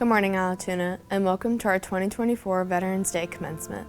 Good morning, Allatoona, and welcome to our 2024 Veterans Day commencement.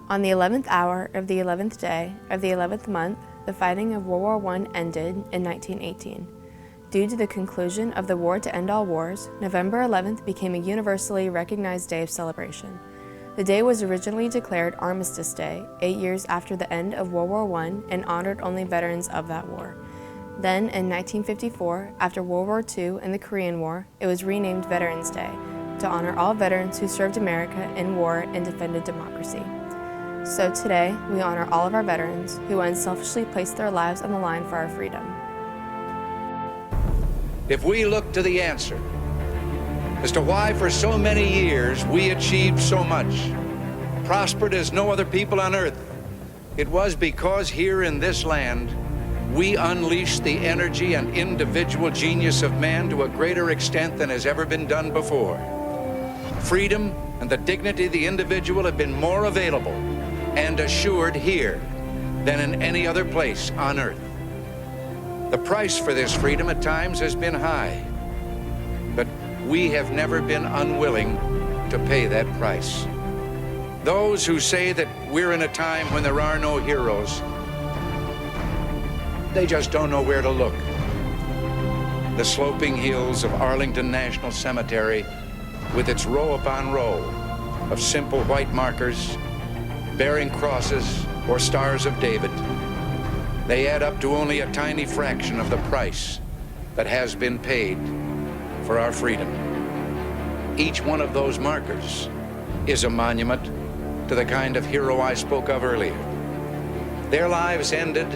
On the 11th hour of the 11th day of the 11th month, the fighting of World War I ended in 1918. Due to the conclusion of the War to End All Wars, November 11th became a universally recognized day of celebration. The day was originally declared Armistice Day 8 years after the end of World War I and honored only veterans of that war. Then, in 1954, after World War II and the Korean War, it was renamed Veterans Day to honor all veterans who served America in war and defended democracy. So today, we honor all of our veterans who unselfishly placed their lives on the line for our freedom. If we look to the answer as to why for so many years we achieved so much, prospered as no other people on earth, it was because here in this land, we unleashed the energy and individual genius of man to a greater extent than has ever been done before. Freedom and the dignity of the individual have been more available and assured here than in any other place on earth. The price for this freedom at times has been high, but we have never been unwilling to pay that price. Those who say that we're in a time when there are no heroes, they just don't know where to look. The sloping hills of Arlington National Cemetery, with its row upon row of simple white markers bearing crosses or stars of David, they add up to only a tiny fraction of the price that has been paid for our freedom. Each one of those markers is a monument to the kind of hero I spoke of earlier. Their lives ended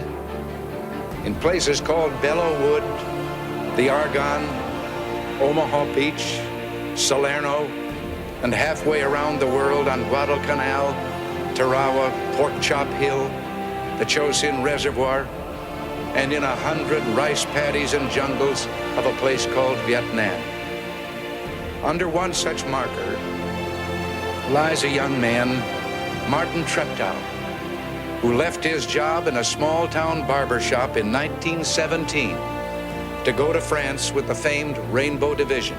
in places called Belleau Wood, the Argonne, Omaha Beach, Salerno, and halfway around the world on Guadalcanal, Tarawa, Pork Chop Hill, the Chosin Reservoir, and in 100 rice paddies and jungles of a place called Vietnam. Under one such marker lies a young man, Martin Treptow, who left his job in a small-town barber shop in 1917 to go to France with the famed Rainbow Division.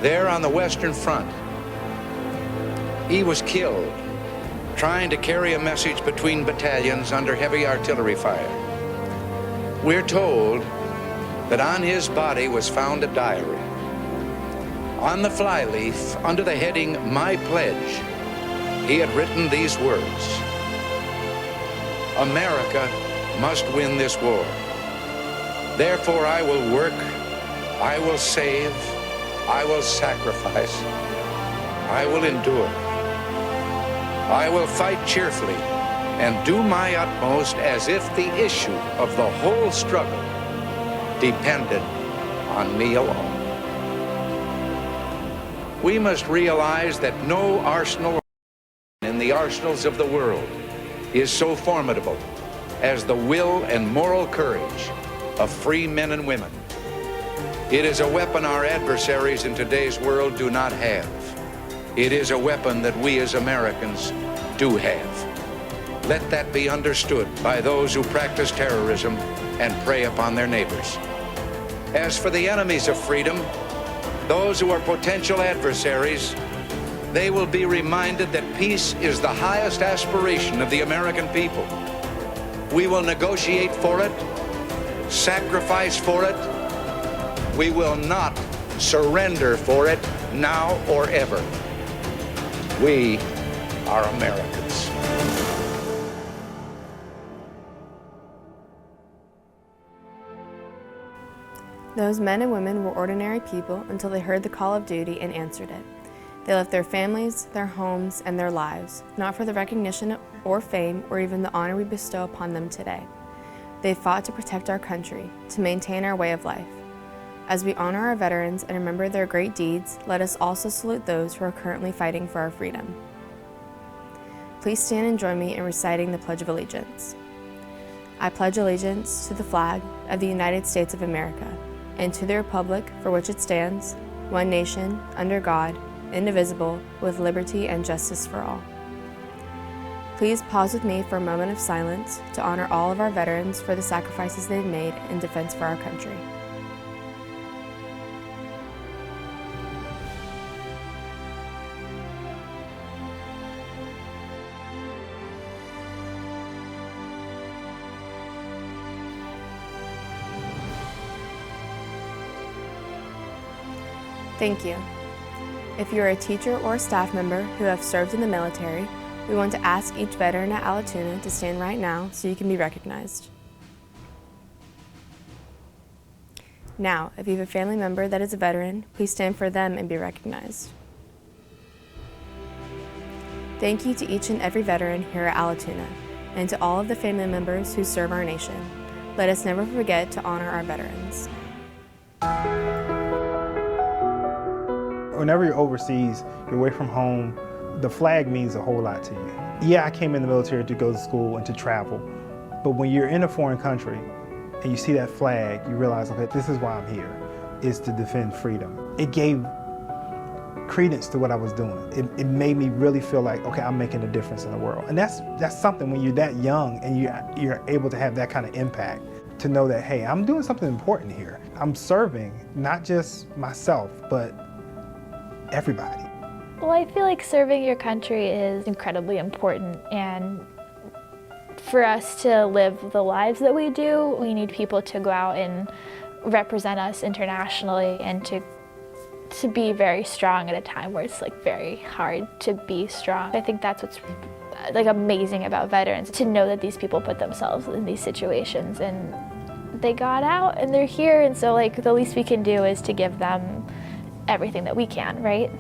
There on the Western Front, he was killed trying to carry a message between battalions under heavy artillery fire. We're told that on his body was found a diary. On the flyleaf, under the heading, "My Pledge," he had written these words: "America must win this war. Therefore I will work, I will save, I will sacrifice, I will endure. I will fight cheerfully and do my utmost as if the issue of the whole struggle depended on me alone." We must realize that no arsenal in the arsenals of the world is so formidable as the will and moral courage of free men and women. It is a weapon our adversaries in today's world do not have. It is a weapon that we as Americans do have. Let that be understood by those who practice terrorism and prey upon their neighbors. As for the enemies of freedom, those who are potential adversaries, they will be reminded that peace is the highest aspiration of the American people. We will negotiate for it, sacrifice for it. We will not surrender for it now or ever. We are Americans. Those men and women were ordinary people until they heard the call of duty and answered it. They left their families, their homes, and their lives, not for the recognition or fame or even the honor we bestow upon them today. They fought to protect our country, to maintain our way of life. As we honor our veterans and remember their great deeds, let us also salute those who are currently fighting for our freedom. Please stand and join me in reciting the Pledge of Allegiance. I pledge allegiance to the flag of the United States of America and to the republic for which it stands, one nation, under God, indivisible, with liberty and justice for all. Please pause with me for a moment of silence to honor all of our veterans for the sacrifices they've made in defense for our country. Thank you. If you are a teacher or a staff member who have served in the military, we want to ask each veteran at Allatoona to stand right now so you can be recognized. Now, if you have a family member that is a veteran, please stand for them and be recognized. Thank you to each and every veteran here at Allatoona, and to all of the family members who serve our nation. Let us never forget to honor our veterans. Whenever you're overseas, you're away from home, the flag means a whole lot to you. Yeah, I came in the military to go to school and to travel, but when you're in a foreign country and you see that flag, you realize, okay, this is why I'm here, is to defend freedom. It gave credence to what I was doing. It made me really feel like, okay, I'm making a difference in the world. And that's something when you're that young and you're able to have that kind of impact, to know that, hey, I'm doing something important here. I'm serving not just myself, but everybody. Well, I feel like serving your country is incredibly important, and for us to live the lives that we do, we need people to go out and represent us internationally and to be very strong at a time where it's like very hard to be strong. I think that's what's like amazing about veterans, to know that these people put themselves in these situations and they got out and they're here, and so like the least we can do is to give them everything that we can, right?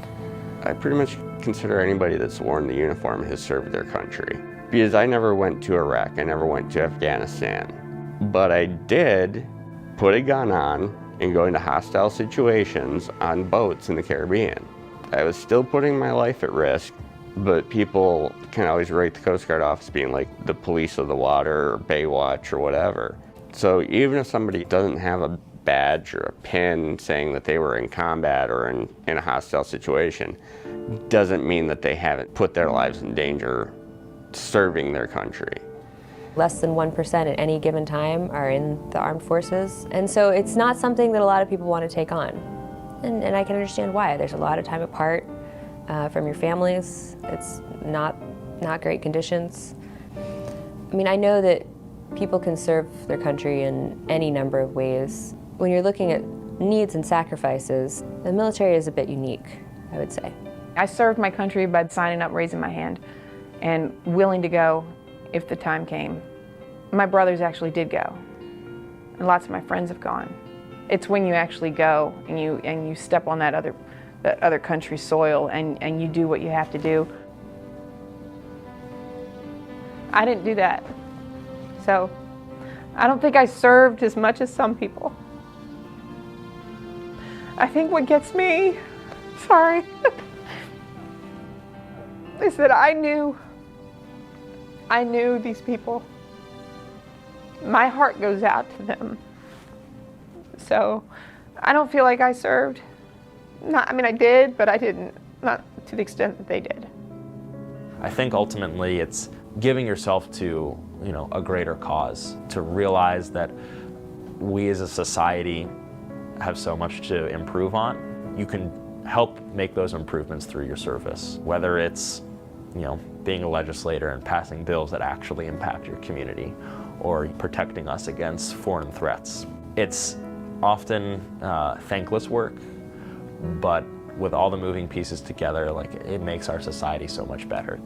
I pretty much consider anybody that's worn the uniform has served their country. Because I never went to Iraq, I never went to Afghanistan. But I did put a gun on and go into hostile situations on boats in the Caribbean. I was still putting my life at risk, but people can always write the Coast Guard office being like the police of the water or Baywatch or whatever. So even if somebody doesn't have a badge or a pin saying that they were in combat or in a hostile situation, doesn't mean that they haven't put their lives in danger serving their country. Less than 1% at any given time are in the armed forces, and so it's not something that a lot of people want to take on. And I can understand why. There's a lot of time apart from your families. It's not great conditions. I mean, I know that people can serve their country in any number of ways. When you're looking at needs and sacrifices, the military is a bit unique, I would say. I served my country by signing up, raising my hand, and willing to go if the time came. My brothers actually did go, and lots of my friends have gone. It's when you actually go and you step on that other country's soil and you do what you have to do. I didn't do that, so I don't think I served as much as some people. I think what gets me, sorry, is that I knew these people. My heart goes out to them. So I don't feel like I served. I mean, I did, but I didn't, not to the extent that they did. I think ultimately it's giving yourself to, a greater cause, to realize that we as a society have so much to improve on. You can help make those improvements through your service, whether it's being a legislator and passing bills that actually impact your community, or protecting us against foreign threats. It's often thankless work, but with all the moving pieces together, it makes our society so much better.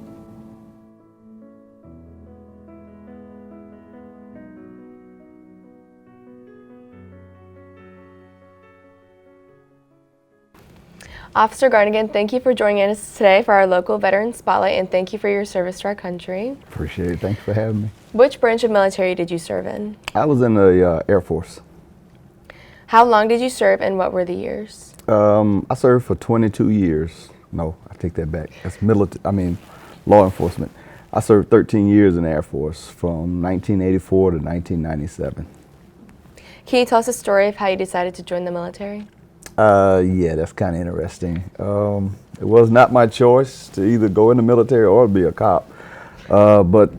Officer Garnigan, thank you for joining us today for our local Veteran Spotlight, and thank you for your service to our country. Appreciate it. Thanks for having me. Which branch of military did you serve in? I was in the Air Force. How long did you serve, and what were the years? I served for 22 years. No, I take that back. That's law enforcement. I served 13 years in the Air Force from 1984 to 1997. Can you tell us a story of how you decided to join the military? Yeah, that's kind of interesting. It was not my choice to either go in the military or be a cop, but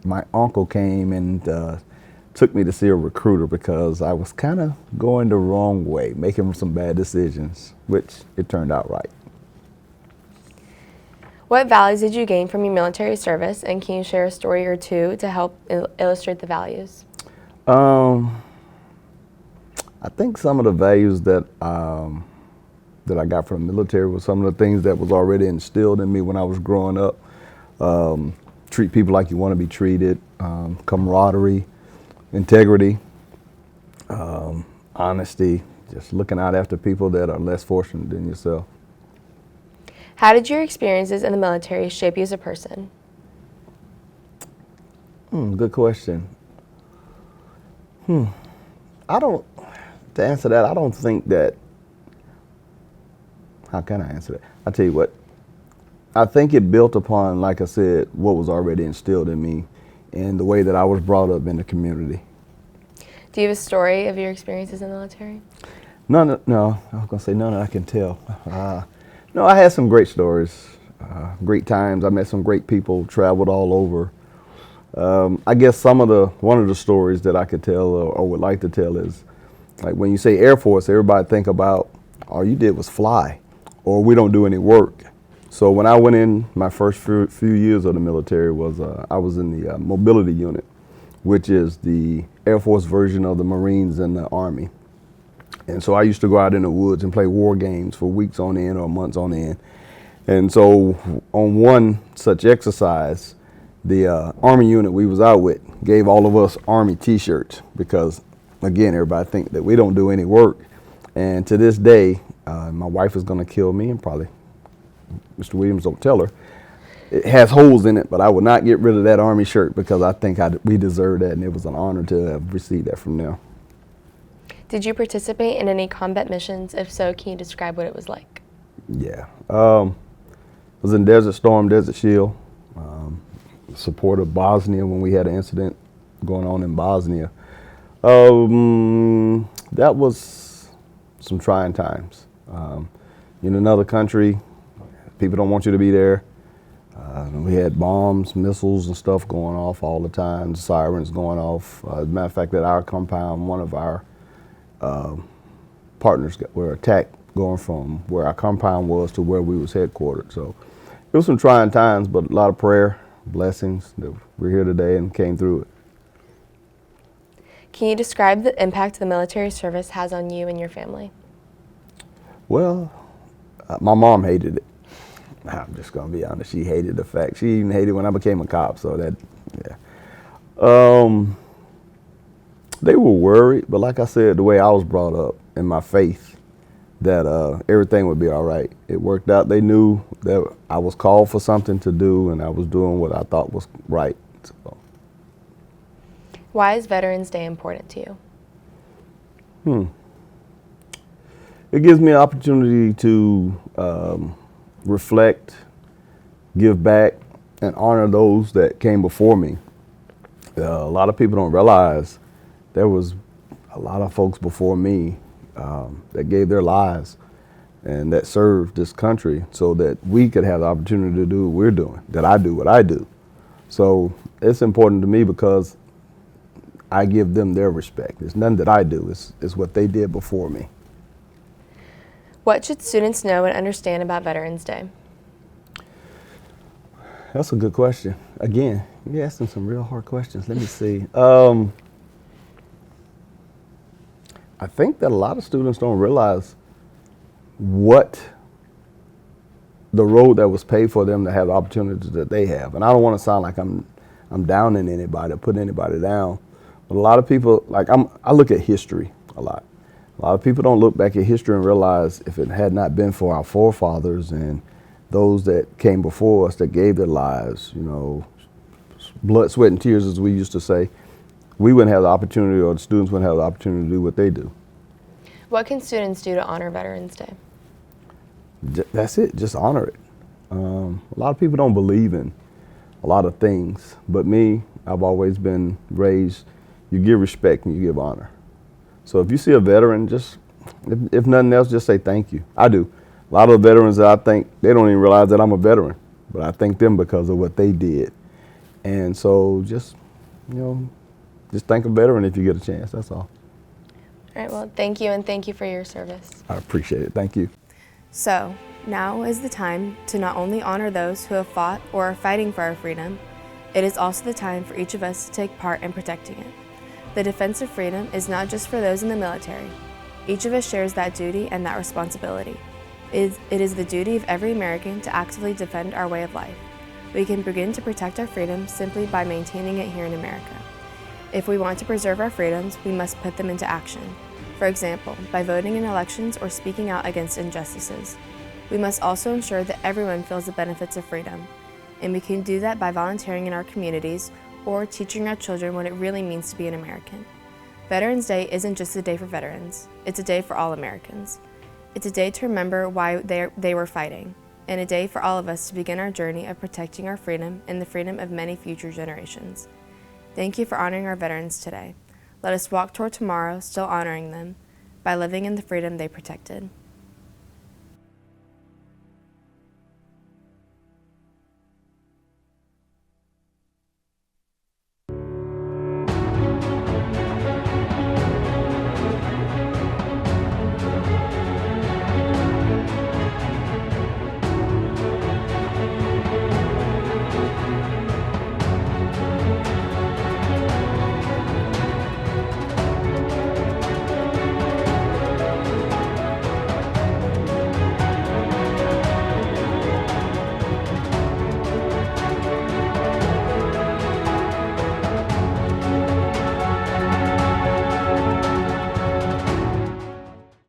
my uncle came and took me to see a recruiter because I was kind of going the wrong way, making some bad decisions, which it turned out right. What values did you gain from your military service, and can you share a story or two to help illustrate the values? I think some of the values that that I got from the military was some of the things that was already instilled in me when I was growing up. Treat people like you want to be treated, camaraderie, integrity, honesty, just looking out after people that are less fortunate than yourself. How did your experiences in the military shape you as a person? Good question. To answer that, I don't think that, how can I answer that? I'll tell you what, I think it built upon, like I said, what was already instilled in me and the way that I was brought up in the community. Do you have a story of your experiences in the military? No, I was gonna say none that I can tell. No, I had some great stories, great times. I met some great people, traveled all over. I guess one of the stories that I could tell or would like to tell is, like when you say Air Force, everybody think about all you did was fly, or we don't do any work. So when I went in, my first few years of the military was I was in the mobility unit, which is the Air Force version of the Marines and the Army. And so I used to go out in the woods and play war games for weeks on end or months on end. And so on one such exercise, the Army unit we was out with gave all of us Army t-shirts because, again, everybody think that we don't do any work. And to this day, my wife is gonna kill me, and probably Mr. Williams don't tell her. It has holes in it, but I would not get rid of that Army shirt because I think we deserve that, and it was an honor to have received that from them. Did you participate in any combat missions? If so, can you describe what it was like? Yeah, I was in Desert Storm, Desert Shield, supported Bosnia when we had an incident going on in Bosnia. That was some trying times. In another country, people don't want you to be there. We had bombs, missiles, and stuff going off all the time, sirens going off. As a matter of fact, at our compound, one of our partners were attacked going from where our compound was to where we was headquartered. So it was some trying times, but a lot of prayer, blessings that we're here today and came through it. Can you describe the impact the military service has on you and your family? Well, my mom hated it. I'm just gonna be honest, she hated the fact. She even hated when I became a cop, so that, yeah. They were worried, but like I said, the way I was brought up and my faith that everything would be all right. It worked out. They knew that I was called for something to do and I was doing what I thought was right. So. Why is Veterans Day important to you? It gives me an opportunity to reflect, give back, and honor those that came before me. A lot of people don't realize there was a lot of folks before me that gave their lives and that served this country so that we could have the opportunity to do what we're doing, that I do what I do. So it's important to me because I give them their respect. It's nothing that I do, it's what they did before me. What should students know and understand about Veterans Day? That's a good question. Again, you're asking some real hard questions. Let me see. I think that a lot of students don't realize what the road that was paved for them to have the opportunities that they have. And I don't want to sound like I'm downing anybody or putting anybody down, but a lot of people, like I look at history a lot. A lot of people don't look back at history and realize if it had not been for our forefathers and those that came before us that gave their lives, blood, sweat, and tears, as we used to say, we wouldn't have the opportunity, or the students wouldn't have the opportunity to do what they do. What can students do to honor Veterans Day? That's it, just honor it. A lot of people don't believe in a lot of things, but me, I've always been raised, you give respect and you give honor. So if you see a veteran, just, if nothing else, just say thank you. I do. A lot of the veterans that I think, they don't even realize that I'm a veteran, but I thank them because of what they did. And so just thank a veteran if you get a chance, that's all. All right, well, thank you, and thank you for your service. I appreciate it, thank you. So, now is the time to not only honor those who have fought or are fighting for our freedom, it is also the time for each of us to take part in protecting it. The defense of freedom is not just for those in the military. Each of us shares that duty and that responsibility. It is the duty of every American to actively defend our way of life. We can begin to protect our freedom simply by maintaining it here in America. If we want to preserve our freedoms, we must put them into action. For example, by voting in elections or speaking out against injustices. We must also ensure that everyone feels the benefits of freedom, and we can do that by volunteering in our communities or teaching our children what it really means to be an American. Veterans Day isn't just a day for veterans, it's a day for all Americans. It's a day to remember why they were fighting, and a day for all of us to begin our journey of protecting our freedom and the freedom of many future generations. Thank you for honoring our veterans today. Let us walk toward tomorrow still honoring them by living in the freedom they protected.